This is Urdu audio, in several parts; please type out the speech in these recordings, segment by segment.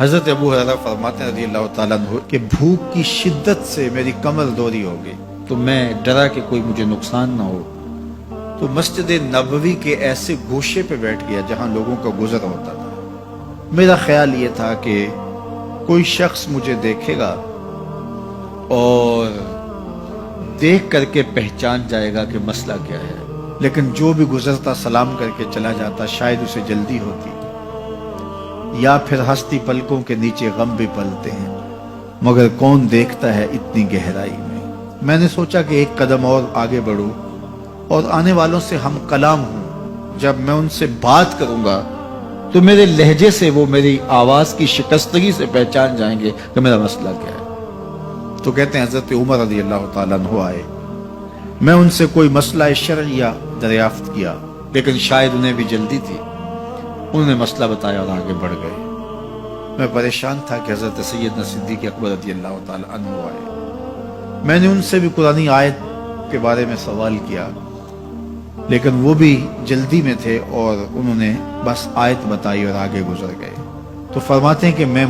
حضرت ابو ہریرہ فرماتے ہیں رضی اللہ تعالیٰ عنہ کہ بھوک کی شدت سے میری کمر دوری ہو گئی، تو میں ڈرا کہ کوئی مجھے نقصان نہ ہو، تو مسجد نبوی کے ایسے گوشے پہ بیٹھ گیا جہاں لوگوں کا گزر ہوتا تھا۔ میرا خیال یہ تھا کہ کوئی شخص مجھے دیکھے گا اور دیکھ کر کے پہچان جائے گا کہ مسئلہ کیا ہے، لیکن جو بھی گزرتا سلام کر کے چلا جاتا، شاید اسے جلدی ہوتی، یا پھر ہستی پلکوں کے نیچے غم بھی پلتے ہیں، مگر کون دیکھتا ہے اتنی گہرائی میں۔ میں نے سوچا کہ ایک قدم اور آگے بڑھوں اور آنے والوں سے ہم کلام ہوں، جب میں ان سے بات کروں گا تو میرے لہجے سے وہ میری آواز کی شکستگی سے پہچان جائیں گے کہ میرا مسئلہ کیا ہے۔ تو کہتے ہیں حضرت عمر رضی اللہ تعالیٰ عنہ آئے، میں ان سے کوئی مسئلہ شرعیہ دریافت کیا، لیکن شاید انہیں بھی جلدی تھی، انہوں نے مسئلہ بتایا اور آگے بڑھ گئے۔ میں پریشان تھا کہ حضرت سیدنا صدیق اکبر رضی اللہ تعالیٰ عنہ آئے۔ میں نے ان سے بھی قرآنی آیت کے بارے میں سوال کیا، لیکن وہ بھی جلدی میں تھے اور انہوں نے بس آیت بتائی اور آگے گزر گئے۔ تو فرماتے ہیں کہ میں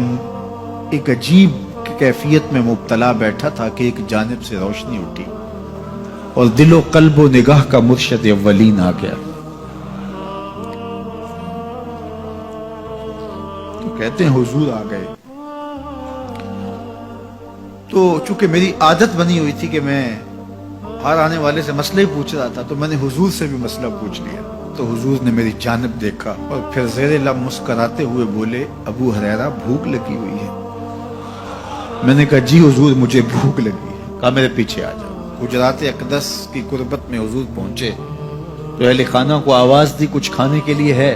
ایک عجیب کیفیت میں مبتلا بیٹھا تھا کہ ایک جانب سے روشنی اٹھی اور دل و قلب و نگاہ کا مرشد اولین آ گیا۔ تو کہتے ہیں حضور آ گئے، تو چونکہ میری عادت بنی ہوئی تھی کہ میں ہر آنے والے سے مسئلہ ہی پوچھ رہا تھا، تو میں نے حضور سے بھی مسئلہ پوچھ لیا۔ تو حضور نے میری جانب دیکھا اور پھر زیر لب مسکراتے ہوئے بولے، ابو ہریرہ بھوک لگی ہوئی ہے؟ میں نے کہا جی حضور مجھے بھوک لگی ہے۔ کہا میرے پیچھے آ جاؤ۔ حجرات اقدس کی قربت میں حضور پہنچے تو اہل خانہ کو آواز دی کچھ کھانے کے لیے ہے؟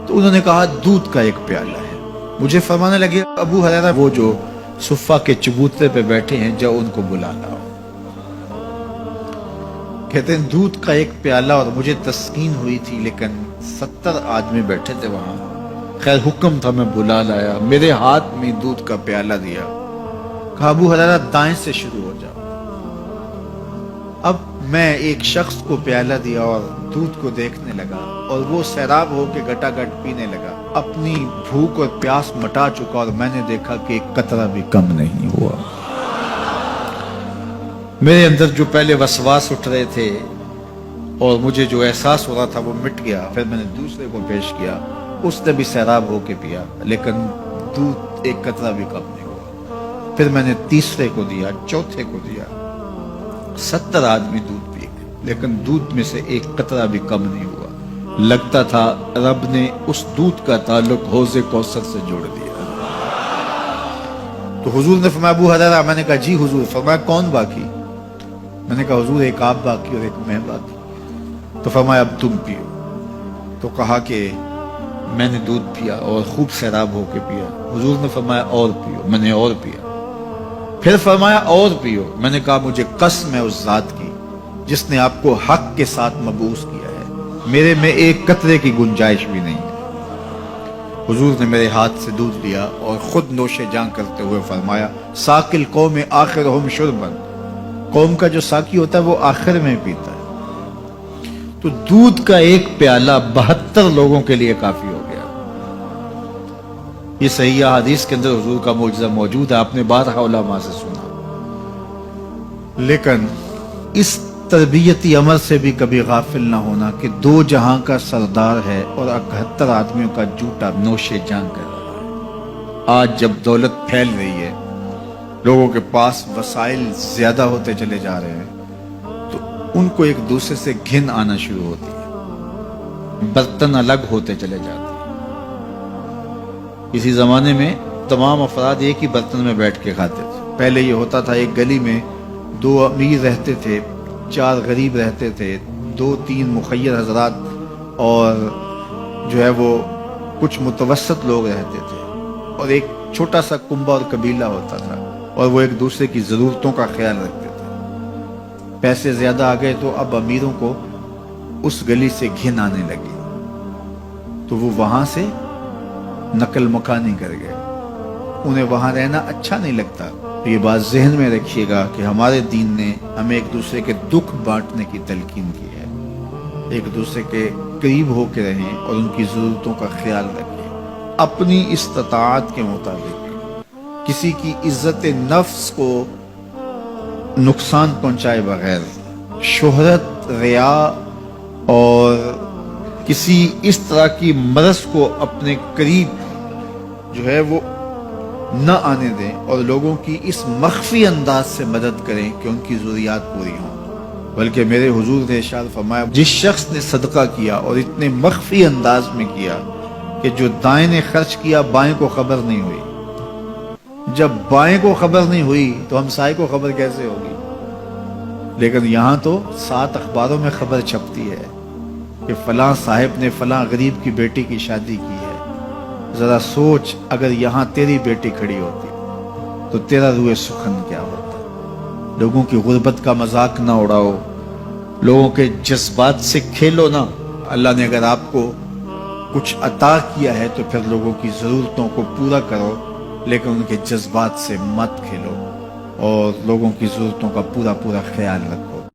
تو انہوں نے کہا دودھ کا ایک پیالہ ہے۔ مجھے فرمانے لگے ابو ہریرہ وہ جو صفہ کے چبوترے پہ بیٹھے ہیں جاؤ ان کو بلا لاؤ۔ کہتے ہیں دودھ کا ایک پیالہ، اور مجھے تسکین ہوئی تھی لیکن 70 آدمی بیٹھے تھے وہاں۔ خیر حکم تھا، میں بلا لایا، میرے ہاتھ میں دودھ کا پیالہ دیا، کہا ابو ہریرہ دائیں سے شروع ہو جاؤ۔ اب میں ایک شخص کو پیالہ دیا اور دودھ کو دیکھنے لگا، اور وہ سیراب ہو کے گٹا گٹ پینے لگا، اپنی بھوک اور پیاس مٹا چکا، اور میں نے دیکھا کہ ایک قطرہ بھی کم نہیں ہوا۔ میرے اندر جو پہلے وسواس اٹھ رہے تھے اور مجھے جو احساس ہو رہا تھا وہ مٹ گیا۔ پھر میں نے دوسرے کو پیش کیا، اس نے بھی سیراب ہو کے پیا، لیکن دودھ ایک قطرہ بھی کم نہیں ہوا۔ پھر میں نے تیسرے کو دیا، چوتھے کو دیا، 70 آدمی دودھ پی گئے، لیکن دودھ میں سے ایک قطرہ بھی کم نہیں ہوا۔ لگتا تھا رب نے اس دودھ کا تعلق حوض کوثر سے جوڑ دیا۔ تو حضور نے فرمایا ابو ہریرہ؟ میں نے کہا جی حضور۔ فرمایا کون باقی؟ میں نے کہا حضور ایک آپ باقی اور ایک میں باقی۔ تو فرمایا اب تم پیو۔ تو کہا کہ میں نے دودھ پیا اور خوب سیراب ہو کے پیا۔ حضور نے فرمایا اور پیو۔ میں نے اور پیا۔ پھر فرمایا اور پیو۔ میں نے کہا مجھے قسم ہے اس ذات کی جس نے آپ کو حق کے ساتھ مبعوث کیا ہے، میرے میں ایک قطرے کی گنجائش بھی نہیں ہے۔ حضور نے میرے ہاتھ سے دودھ لیا اور خود نوش جاں کرتے ہوئے فرمایا ساقی القوم آخرہم شربا، قوم کا جو ساقی ہوتا ہے وہ آخر میں پیتا ہے۔ تو دودھ کا ایک پیالہ 72 لوگوں کے لیے کافی ہو گیا۔ یہ صحیح حدیث کے اندر حضور کا معجزہ موجود ہے، آپ نے بارہا علماء سے سنا۔ لیکن اس تربیتی عمل سے بھی کبھی غافل نہ ہونا کہ 2 جہاں کا سردار ہے اور 71 آدمیوں کا جوٹا نوش جاں کر رہا ہے۔ آج جب دولت پھیل رہی ہے، لوگوں کے پاس وسائل زیادہ ہوتے چلے جا رہے ہیں، تو ان کو ایک دوسرے سے گھن آنا شروع ہوتی ہے، برتن الگ ہوتے چلے جاتے ہیں۔ اسی زمانے میں تمام افراد ایک ہی برتن میں بیٹھ کے کھاتے تھے۔ پہلے یہ ہوتا تھا ایک گلی میں 2 امیر رہتے تھے، 4 غریب رہتے تھے، 2-3 مخیر حضرات اور جو ہے وہ کچھ متوسط لوگ رہتے تھے، اور ایک چھوٹا سا کنبہ اور قبیلہ ہوتا تھا، اور وہ ایک دوسرے کی ضرورتوں کا خیال رکھتے تھے۔ پیسے زیادہ آ گئے تو اب امیروں کو اس گلی سے گھن آنے لگی، تو وہ وہاں سے نقل مکانی کر گئے، انہیں وہاں رہنا اچھا نہیں لگتا۔ یہ بات ذہن میں رکھیے گا کہ ہمارے دین نے ہمیں ایک دوسرے کے دکھ بانٹنے کی تلقین کی ہے، ایک دوسرے کے قریب ہو کے رہیں اور ان کی ضرورتوں کا خیال رکھیں۔ اپنی استطاعت کے مطابق کسی کی عزت نفس کو نقصان پہنچائے بغیر شہرت، ریا اور کسی اس طرح کی مرض کو اپنے قریب جو ہے وہ نہ آنے دیں، اور لوگوں کی اس مخفی انداز سے مدد کریں کہ ان کی ضروریات پوری ہوں۔ بلکہ میرے حضور نے ارشاد فرمایا، جس شخص نے صدقہ کیا اور اتنے مخفی انداز میں کیا کہ جو دائیں نے خرچ کیا بائیں کو خبر نہیں ہوئی، جب بائیں کو خبر نہیں ہوئی تو ہمسائے کو خبر کیسے ہوگی؟ لیکن یہاں تو 7 اخباروں میں خبر چھپتی ہے کہ فلاں صاحب نے فلاں غریب کی بیٹی کی شادی کی ہے۔ ذرا سوچ، اگر یہاں تیری بیٹی کھڑی ہوتی تو تیرا روح سخن کیا ہوتا؟ لوگوں کی غربت کا مذاق نہ اڑاؤ، لوگوں کے جذبات سے کھیلو نہ۔ اللہ نے اگر آپ کو کچھ عطا کیا ہے تو پھر لوگوں کی ضرورتوں کو پورا کرو، لیکن ان کے جذبات سے مت کھیلو اور لوگوں کی ضرورتوں کا پورا خیال رکھو۔